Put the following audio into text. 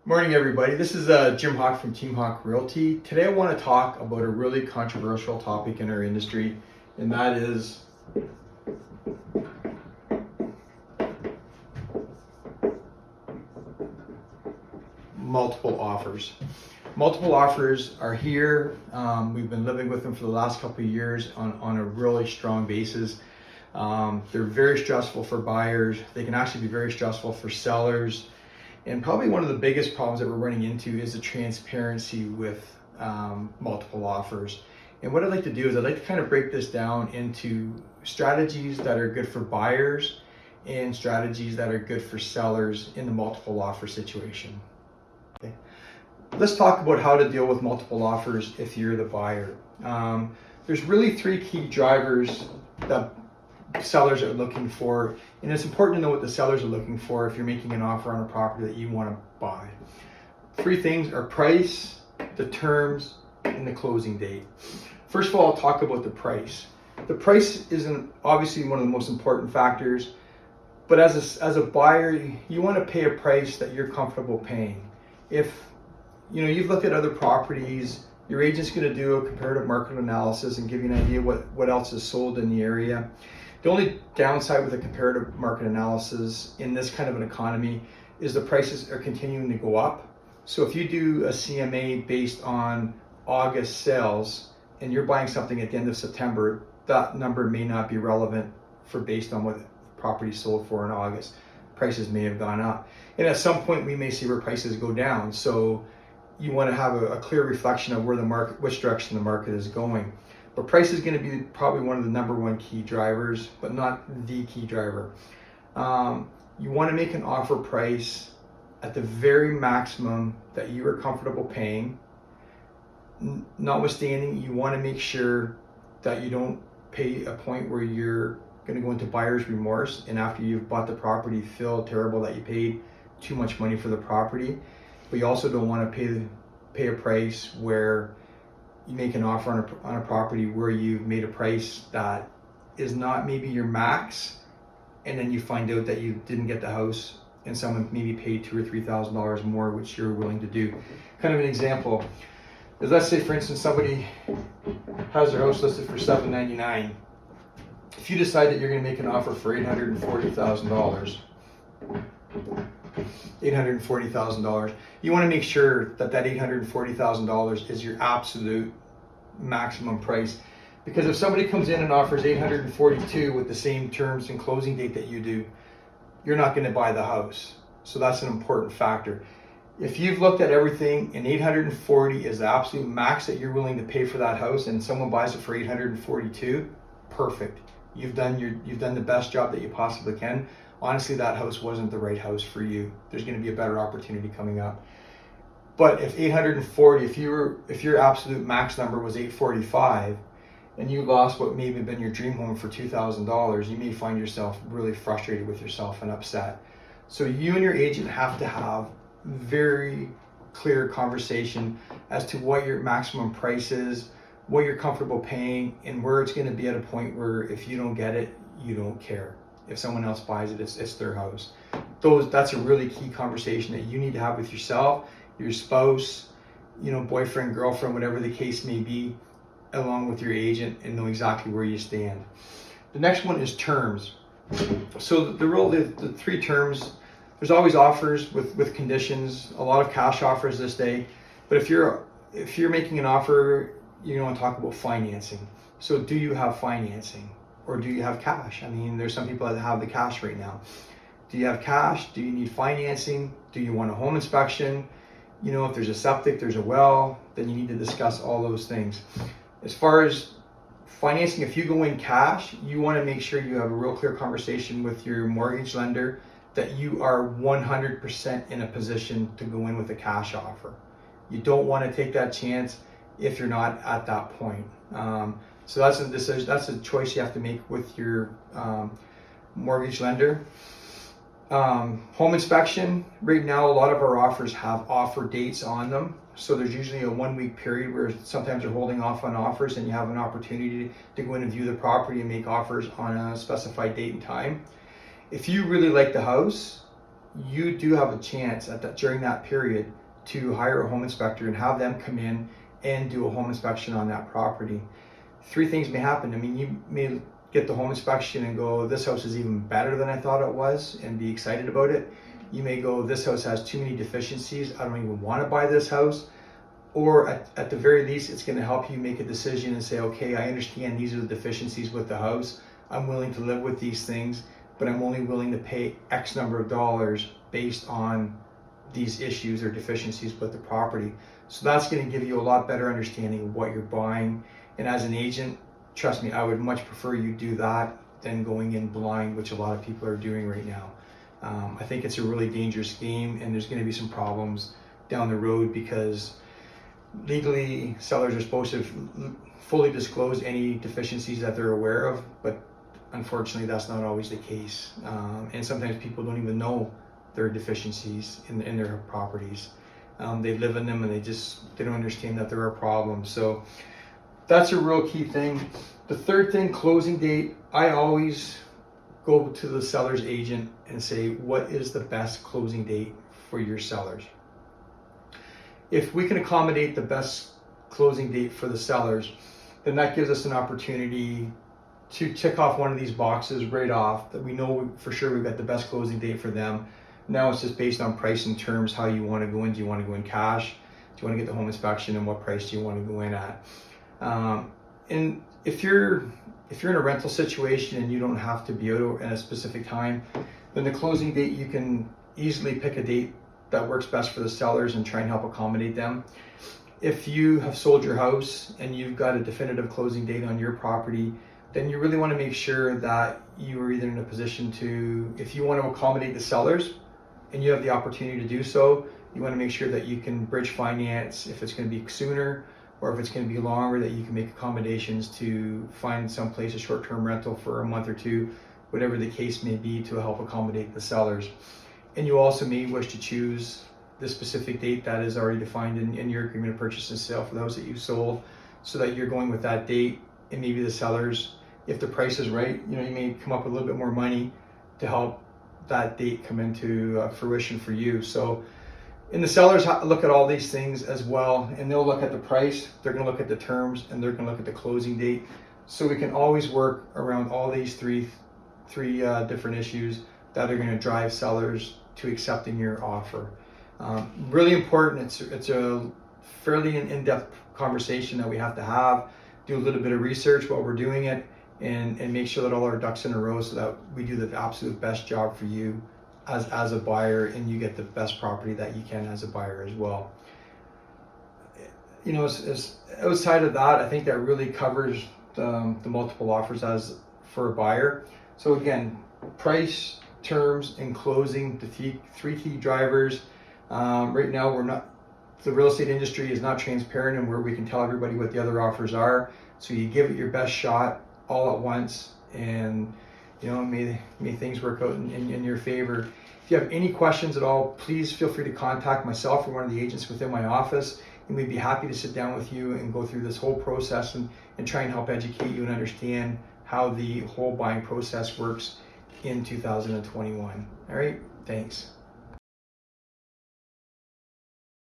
Morning everybody, this is Team Hawke from Team Hawke Realty. Today I want to talk about a really controversial topic in our industry, and that is multiple offers. Multiple offers are here. We've been living with them for the last couple of years on a really strong basis. They're very stressful for buyers. They can actually be very stressful for sellers. And probably one of the biggest problems that we're running into is the transparency with multiple offers. And what I'd like to do is I'd like to kind of break this down into strategies that are good for buyers and strategies that are good for sellers in the multiple offer situation. Okay. Let's talk about how to deal with multiple offers if you're the buyer. There's really three key drivers that sellers are looking for, and it's important to know what the sellers are looking for if you're making an offer on a property that you want to buy. Three things are price, the terms, and the closing date. First of all, I'll talk about the price. The price isn't obviously one of the most important factors, but as a buyer, you want to pay a price that you're comfortable paying. If you've looked at other properties, your agent's going to do a comparative market analysis and give you an idea what else is sold in the area. The only downside with a comparative market analysis in this kind of an economy is the prices are continuing to go up. So if you do a CMA based on August sales and you're buying something at the end of September, that number may not be relevant based on what the property sold for in August. Prices may have gone up. And at some point we may see where prices go down. So you want to have a clear reflection of which direction the market is going. But price is going to be probably one of the number one key drivers, but not the key driver. You want to make an offer price at the very maximum that you are comfortable paying. Notwithstanding, you want to make sure that you don't pay a point where you're going to go into buyer's remorse, and after you've bought the property, feel terrible that you paid too much money for the property. But you also don't want to pay a price where you make an offer on a property where you've made a price that is not maybe your max, and then you find out that you didn't get the house and someone maybe paid $2,000 or $3,000 more, which you're willing to do. Kind of an example is, let's say for instance somebody has their house listed for $799. If you decide that you're going to make an offer for $840,000, you want to make sure that $840,000 is your absolute maximum price. Because if somebody comes in and offers $842,000 with the same terms and closing date that you do, you're not going to buy the house. So that's an important factor. If you've looked at everything and $840,000 is the absolute max that you're willing to pay for that house, and someone buys it for $842,000, perfect. You've done the best job that you possibly can. Honestly, that house wasn't the right house for you. There's going to be a better opportunity coming up. But if $840,000, if your absolute max number was $845,000, and you lost what may have been your dream home for $2,000, you may find yourself really frustrated with yourself and upset. So you and your agent have to have very clear conversation as to what your maximum price is, what you're comfortable paying, and where it's going to be at a point where if you don't get it, you don't care. If someone else buys it, it's their house. That's a really key conversation that you need to have with yourself, your spouse, boyfriend, girlfriend, whatever the case may be, along with your agent, and know exactly where you stand. The next one is terms. So the three terms, there's always offers with conditions, a lot of cash offers this day. But if you're making an offer, you want to talk about financing. So do you have financing? Or do you have cash? I mean, there's some people that have the cash right now. Do you have cash? Do you need financing? Do you want a home inspection? If there's a septic, there's a well, then you need to discuss all those things. As far as financing, if you go in cash, you want to make sure you have a real clear conversation with your mortgage lender that you are 100% in a position to go in with a cash offer. You don't want to take that chance if you're not at that point. So that's a decision. That's a choice you have to make with your mortgage lender. Home inspection. Right now, a lot of our offers have offer dates on them. So there's usually a 1 week period where sometimes they're holding off on offers, and you have an opportunity to go in and view the property and make offers on a specified date and time. If you really like the house you do have a chance during that period to hire a home inspector and have them come in and do a home inspection on that property. Three things may happen. I mean, you may get the home inspection and go, this house is even better than I thought it was, and be excited about it. You may go, this house has too many deficiencies, I don't even want to buy this house. Or at the very least, it's going to help you make a decision and say, okay, I understand these are the deficiencies with the house. I'm willing to live with these things, but I'm only willing to pay X number of dollars based on these issues or deficiencies with the property. So that's going to give you a lot better understanding of what you're buying. And as an agent, trust me, I would much prefer you do that than going in blind, which a lot of people are doing right now. I think it's a really dangerous game, and there's going to be some problems down the road because legally sellers are supposed to fully disclose any deficiencies that they're aware of, but unfortunately that's not always the case. And sometimes people don't even know there are deficiencies in their properties. They live in them and they don't understand that there are problems. So that's a real key thing. The third thing, closing date. I always go to the seller's agent and say, what is the best closing date for your sellers? If we can accommodate the best closing date for the sellers, then that gives us an opportunity to tick off one of these boxes right off, that we know for sure we've got the best closing date for them. Now it's just based on price and terms, how you want to go in. Do you want to go in cash? Do you want to get the home inspection, and what price do you want to go in at? And if you're in a rental situation and you don't have to be out at a specific time, then the closing date, you can easily pick a date that works best for the sellers and try and help accommodate them. If you have sold your house and you've got a definitive closing date on your property, then you really want to make sure that you are either in a position to, if you want to accommodate the sellers and you have the opportunity to do so, you want to make sure that you can bridge finance if it's going to be sooner, or if it's going to be longer, that you can make accommodations to find someplace, a short-term rental for a month or two, whatever the case may be, to help accommodate the sellers. And you also may wish to choose the specific date that is already defined in your agreement of purchase and sale for those that you sold, so that you're going with that date. And maybe the sellers, if the price is right, you may come up with a little bit more money to help that date come into fruition for you. So, and the sellers look at all these things as well, and they'll look at the price, they're going to look at the terms, and they're going to look at the closing date. So we can always work around all these three different issues that are going to drive sellers to accepting your offer. Really important. It's a fairly in-depth conversation that we have to have. Do a little bit of research while we're doing it, and make sure that all our ducks in a row, so that we do the absolute best job for you as a buyer, and you get the best property that you can as a buyer as well. As outside of that, I think that really covers the multiple offers as for a buyer. So again, price, terms, and closing, the three key drivers. Right now, the real estate industry is not transparent and where we can tell everybody what the other offers are. So you give it your best shot all at once, and may things work out in your favor. If you have any questions at all, please feel free to contact myself or one of the agents within my office, and we'd be happy to sit down with you and go through this whole process and try and help educate you and understand how the whole buying process works in 2021. All right, thanks.